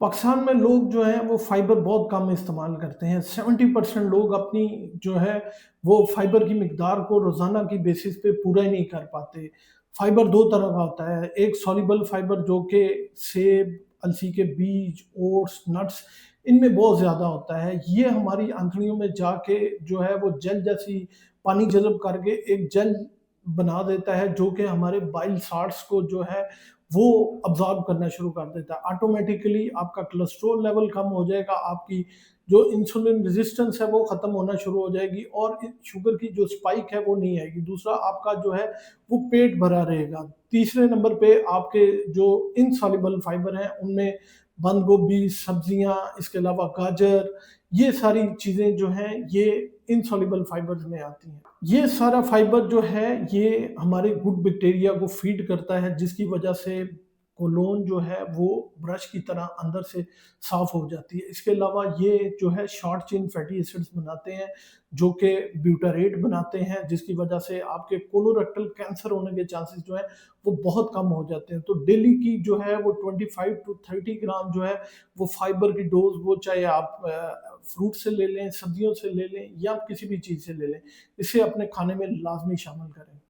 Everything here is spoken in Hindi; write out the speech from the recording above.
पाकिस्तान में लोग जो हैं वो फाइबर बहुत कम इस्तेमाल करते हैं। 70% लोग अपनी जो है वो फाइबर की मिकदार को रोज़ाना की बेसिस पे पूरा ही नहीं कर पाते। फाइबर 2 तरह का होता है, एक सॉल्युबल फाइबर जो कि सेब, अलसी के बीज, ओट्स, नट्स इनमें बहुत ज़्यादा होता है। ये हमारी आंतड़ियों में जाके जो है वो जेल जैसी पानी जज़ब करके एक जेल बना देता है जो कि हमारे बाइल साल्ट्स को जो है वो अब्ज़ॉर्ब करना शुरू कर देता है। ऑटोमैटिकली आपका कोलेस्ट्रॉल लेवल कम हो जाएगा, आपकी जो इंसुलिन रेज़िस्टेंस है वो ख़त्म होना शुरू हो जाएगी और शुगर की जो स्पाइक है वो नहीं आएगी। दूसरा आपका जो है वो पेट भरा रहेगा। तीसरे नंबर पे आपके जो इनसॉल्युबल फाइबर हैं उनमें बंद गोभी, सब्जियाँ, इसके अलावा गाजर, ये सारी चीज़ें जो हैं ये इनसॉल्युबल फाइबर्स में आती हैं। ये सारा फाइबर जो है ये हमारे गुड बैक्टीरिया को फीड करता है जिसकी वजह से कोलोन जो है वो ब्रश की तरह अंदर से साफ हो जाती है। इसके अलावा ये जो है शॉर्ट चेन फैटी एसिड्स बनाते हैं जो कि ब्यूटारेट बनाते हैं जिसकी वजह से आपके कोलोरेक्टल कैंसर होने के चांसेस जो है वो बहुत कम हो जाते हैं। तो डेली की जो है वो 25 टू 30 ग्राम जो है वो फाइबर की डोज वो चाहे आप फ्रूट से ले लें, सब्जियों से ले लें या किसी भी चीज़ से ले लें। इसे अपने खाने में लाज़मी शामिल करें।